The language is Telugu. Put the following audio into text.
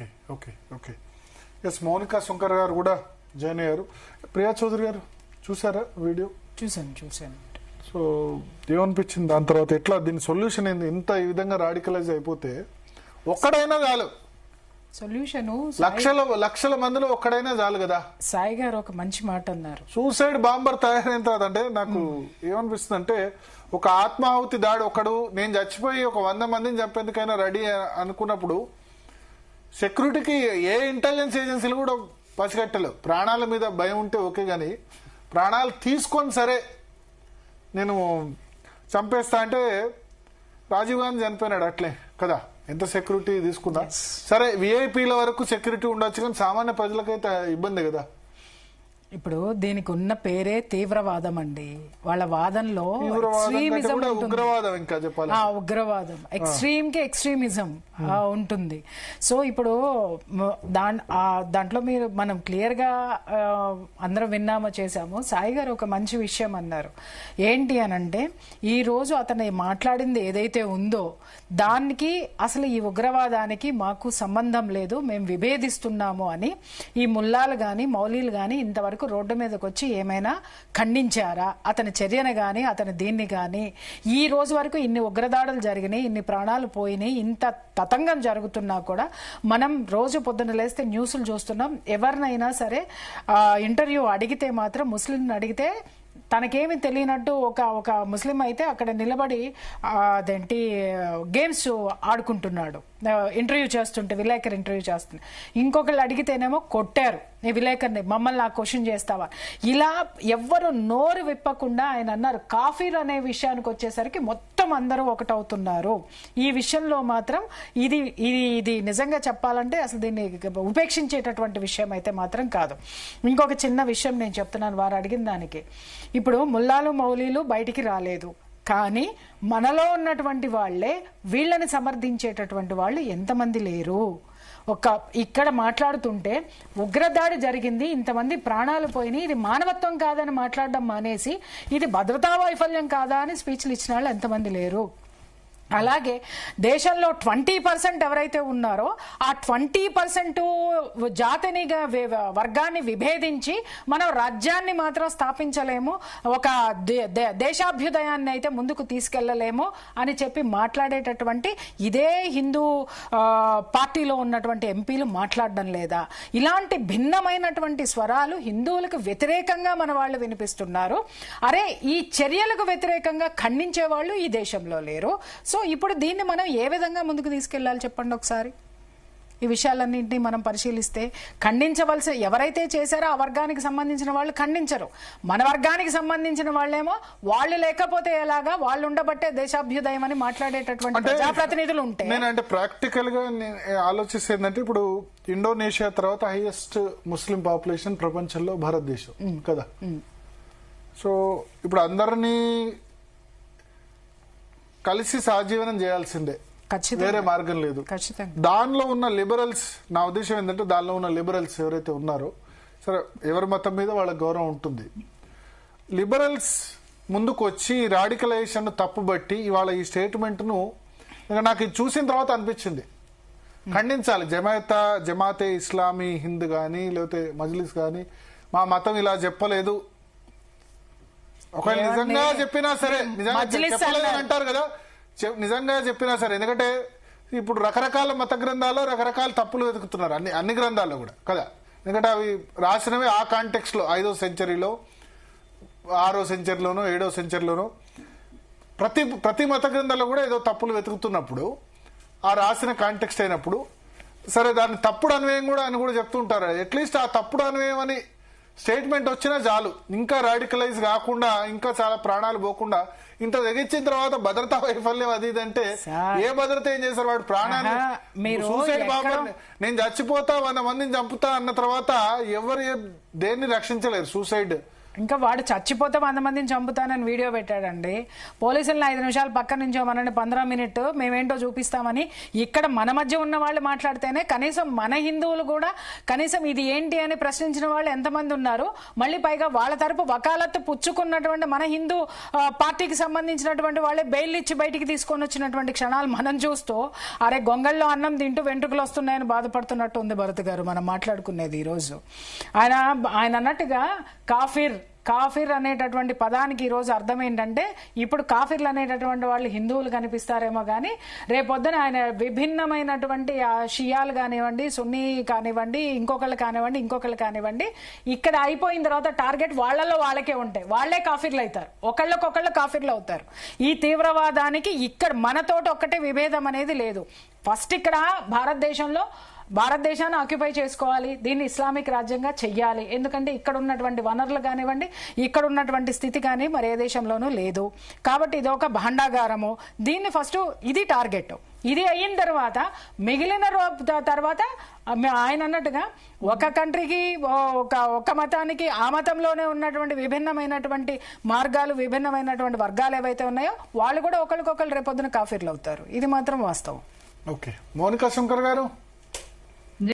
Okay okay okay yes Mounika Shankar గారు కూడా జాయిన్ అయ్యారు. ప్రియా చౌదరి గారు చూసారా వీడియో? చూసాను. సో ఏమనిపించింది దాని తర్వాత? ఎట్లా దీని సొల్యూషన్ ఏంది? ఇంత ఈ విధంగా రాడికలైజ్ అయిపోతే ఒక్కడైనా చాలు, సొల్యూషన్ లక్షల మందిలో ఒక్కడైనా చాలు కదా. సాయి గారు ఒక మంచి మాట అన్నారు, సూసైడ్ బాంబర్ తయారైన తర్వాత. అంటే నాకు ఏమనిపిస్తుంది అంటే, ఒక ఆత్మాహుతి దాడి ఒకడు నేను చచ్చిపోయి ఒక 100 మందిని చంపేందుకైనా రెడీ అనుకున్నప్పుడు సెక్యూరిటీకి ఏ ఇంటెలిజెన్స్ ఏజెన్సీలు కూడా పసిగట్టలేవు. ప్రాణాల మీద భయం ఉంటే ఓకే, కానీ ప్రాణాలు తీసుకొని సరే నేను చంపేస్తా అంటే రాజీవ్ గాంధీ చనిపోయినాడు అట్లే కదా. ఎంత సెక్యూరిటీ తీసుకున్నా సరే, విఐపీల వరకు సెక్యూరిటీ ఉండొచ్చు, కానీ సామాన్య ప్రజలకైతే ఇబ్బంది కదా. ఇప్పుడు దీనికి ఉన్న పేరే తీవ్రవాదం అండి. వాళ్ళ వాదనలో ఉగ్రవాదం, ఇంకా చెప్పాలి ఉగ్రవాదం, ఎక్స్ట్రీమ్ కి ఎక్స్ట్రీమిజం ఉంటుంది. సో ఇప్పుడు దాంట్లో మనం క్లియర్ గా అందరం విన్నామో చేశాము. సాయి గారు ఒక మంచి విషయం అన్నారు. ఏంటి అనంటే, ఈ రోజు అతను మాట్లాడింది ఏదైతే ఉందో దానికి అసలు ఈ ఉగ్రవాదానికి మాకు సంబంధం లేదు, మేము విభేదిస్తున్నాము అని ఈ ముల్లాలు గాని మౌలీలు గాని ఇంతవరకు రోడ్డు మీదకి వచ్చి ఏమైనా ఖండించారా? అతని చర్యను గాని అతని దీన్ని గాని ఈ రోజు వరకు ఇన్ని ఉగ్రదాడులు జరిగినాయి, ఇన్ని ప్రాణాలు పోయినాయి, ఇంత తతంగం జరుగుతున్నా కూడా మనం రోజు పొద్దున్న లేస్తే న్యూస్లు చూస్తున్నాం. ఎవరినైనా సరే ఇంటర్వ్యూ అడిగితే మాత్రం, ముస్లింని అడిగితే తనకేమి తెలియనట్టు ఒక ముస్లిం అయితే అక్కడ నిలబడి అదేంటి గేమ్స్ ఆడుకుంటున్నాడు ఇంటర్వ్యూ చేస్తుంటే, విలేకరు ఇంటర్వ్యూ చేస్తుంటే. ఇంకొకళ్ళు అడిగితేనేమో కొట్టారు ఈ విలేకరిని, మమ్మల్ని ఆ క్వశ్చన్ చేస్తావా. ఇలా ఎవ్వరు నోరు విప్పకుండా ఆయన అన్నారు. కాఫీర్ అనే విషయానికి వచ్చేసరికి మొత్తం అందరూ ఒకటవుతున్నారు. ఈ విషయంలో మాత్రం ఇది నిజంగా చెప్పాలంటే అసలు దీన్ని ఉపేక్షించేటటువంటి విషయం అయితే మాత్రం కాదు. ఇంకొక చిన్న విషయం నేను చెప్తున్నాను వారు అడిగిన దానికి. ఇప్పుడు ముల్లాలు మౌలీలు బయటికి రాలేదు, కానీ మనలో ఉన్నటువంటి వాళ్లే వీళ్ళని సమర్థించేటటువంటి వాళ్ళు ఎంతమంది లేరు? ఇక్కడ మాట్లాడుతుంటే ఉగ్రదాడి జరిగింది, ఇంతమంది ప్రాణాలు పోయినాయి, ఇది మానవత్వం కాదని మాట్లాడడం మానేసి ఇది భద్రతా వైఫల్యం కాదా అని స్పీచ్లు ఇచ్చిన వాళ్ళు ఎంతమంది లేరు? అలాగే దేశంలో 20% ఎవరైతే ఉన్నారో ఆ 20% జాతిని వర్గాన్ని విభేదించి మనం రాజ్యాన్ని మాత్రం స్థాపించలేము, ఒక దేశాభ్యుదయాన్ని అయితే ముందుకు తీసుకెళ్లలేము అని చెప్పి మాట్లాడేటటువంటి ఇదే హిందూ పార్టీలో ఉన్నటువంటి ఎంపీలు మాట్లాడడం లేదా? ఇలాంటి భిన్నమైనటువంటి స్వరాలు హిందువులకు వ్యతిరేకంగా మన వాళ్ళు వినిపిస్తున్నారు. అరే, ఈ చర్యలకు వ్యతిరేకంగా ఖండించే వాళ్ళు ఈ దేశంలో లేరు. సో ఇప్పుడు దీన్ని మనం ఏ విధంగా ముందుకు తీసుకెళ్లాలి చెప్పండి ఒకసారి. ఈ విషయాలన్నింటినీ మనం పరిశీలిస్తే ఖండించవలసిన ఎవరైతే చేశారో ఆ వర్గానికి సంబంధించిన వాళ్ళు ఖండించరు, మన వర్గానికి సంబంధించిన వాళ్ళేమో వాళ్ళు లేకపోతే ఎలాగా, వాళ్ళు ఉండబట్టే దేశాభ్యుదయం అని మాట్లాడేటటువంటి ప్రజాప్రతినిధులు ఉంటే. నేనంటే ప్రాక్టికల్ గా ఆలోచిస్తే ఏంటంటే, ఇప్పుడు ఇండోనేషియా తర్వాత హైయెస్ట్ ముస్లిం పాపులేషన్ ప్రపంచంలో భారతదేశం కదా. సో ఇప్పుడు అందరినీ కలిసి సహజీవనం చేయాల్సిందే, వేరే మార్గం లేదు. దానిలో ఉన్న లిబరల్స్, నా ఉద్దేశం ఏంటంటే దానిలో ఉన్న లిబరల్స్ ఎవరైతే ఉన్నారో, సరే ఎవరి మతం మీద వాళ్ళ గౌరవం ఉంటుంది, లిబరల్స్ ముందుకు వచ్చి రాడికలైజేషన్ తప్పుబట్టి ఇవాళ ఈ స్టేట్మెంట్ ను నాకు చూసిన తర్వాత అనిపించింది ఖండించాలి. జమాతే ఇస్లామీ హింద్ గాని లేకపోతే మజ్లిస్ గాని మా మతం ఇలా చెప్పలేదు, ఒకవేళ నిజంగా చెప్పినా సరే, నిజంగా చెప్పలేదని అంటారు కదా, నిజంగా చెప్పినా సరే. ఎందుకంటే ఇప్పుడు రకరకాల మత గ్రంథాల్లో రకరకాల తప్పులు వెతుకుతున్నారు, అన్ని గ్రంథాల్లో కూడా కదా. ఎందుకంటే అవి రాసినవి ఆ కాంటెక్స్ట్ లో 5వ సెంచరీలో 6వ సెంచరీలోనో 7వ సెంచరీలోనో ప్రతి మత గ్రంథాల్లో కూడా ఏదో తప్పులు వెతుకుతున్నప్పుడు ఆ రాసిన కాంటెక్స్ట్ అయినప్పుడు సరే దాన్ని తప్పుడు అన్వయం కూడా అని కూడా చెప్తుంటారు. అట్లీస్ట్ ఆ తప్పుడు అన్వయం అని స్టేట్మెంట్ వచ్చినా చాలు, ఇంకా రాడికలైజ్ కాకుండా, ఇంకా చాలా ప్రాణాలు పోకుండా. ఇంత తెగించిన తర్వాత భద్రతా వైఫల్యం అది ఇదంటే ఏ భద్రత ఏం చేశారు? వాడు ప్రాణాన్ని సూసైడ్ బాంబర్, నేను చచ్చిపోతా 100 మందిని చంపుతా అన్న తర్వాత ఎవరు దేన్ని రక్షించలేరు. సూసైడ్ ఇంకా వాడు చచ్చిపోతే 100 మందిని చంపుతానని వీడియో పెట్టాడండి. పోలీసులను 5 నిమిషాలు పక్క నుంచోమనండి, 15 మినిట్ మేమేంటో చూపిస్తామని. ఇక్కడ మన మధ్య ఉన్న వాళ్ళు మాట్లాడితేనే కనీసం మన హిందువులు కూడా కనీసం ఇది ఏంటి అని ప్రశ్నించిన వాళ్ళు ఎంతమంది ఉన్నారు. మళ్ళీ పైగా వాళ్ళ తరపు వకాలత్తు పుచ్చుకున్నటువంటి మన హిందూ పార్టీకి సంబంధించినటువంటి వాళ్ళే బెయిల్ ఇచ్చి బయటికి తీసుకొని వచ్చినటువంటి క్షణాలు మనం చూస్తూ అరే గొంగళ్ళలో అన్నం తింటూ వెంట్రుకలు వస్తున్నాయని బాధపడుతున్నట్టు ఉంది భరత్ గారు మనం మాట్లాడుకునేది ఈరోజు. ఆయన అన్నట్టుగా కాఫిర్ అనేటటువంటి పదానికి ఈరోజు అర్థం ఏంటంటే, ఇప్పుడు కాఫిర్లు అనేటటువంటి వాళ్ళు హిందువులు కనిపిస్తారేమో కానీ రేపొద్దున ఆయన విభిన్నమైనటువంటి షియాలు కానివ్వండి, సున్నీ కానివ్వండి, ఇంకొకళ్ళు కానివ్వండి, ఇక్కడ అయిపోయిన తర్వాత టార్గెట్ వాళ్ళలో వాళ్ళకే ఉంటాయి. వాళ్లే కాఫిర్లు అవుతారు, ఒకళ్ళకొకళ్ళు కాఫిర్లు అవుతారు. ఈ తీవ్రవాదానికి ఇక్కడ మనతోటి ఒక్కటే విభేదం అనేది లేదు. ఫస్ట్ ఇక్కడ భారతదేశాన్ని ఆక్యుపై చేసుకోవాలి, దీన్ని ఇస్లామిక్ రాజ్యంగా చెయ్యాలి. ఎందుకంటే ఇక్కడ ఉన్నటువంటి వనరులు కానివ్వండి, ఇక్కడ ఉన్నటువంటి స్థితి కానీ మరి ఏ దేశంలోనూ లేదు. కాబట్టి ఇది ఒక భాండాగారము. దీన్ని ఫస్ట్ ఇది టార్గెట్. ఇది అయిన తర్వాత మిగిలిన తర్వాత ఆయన అన్నట్టుగా ఒక కంట్రీకి ఒక మతానికి ఆ మతంలోనే ఉన్నటువంటి విభిన్నమైనటువంటి మార్గాలు, విభిన్నమైనటువంటి వర్గాలు ఏవైతే ఉన్నాయో వాళ్ళు కూడా ఒకరికొకరు రేపొద్దున కాఫీర్లు అవుతారు. ఇది మాత్రం వాస్తవం. ఓకే, మౌనికా శంకర్ గారు.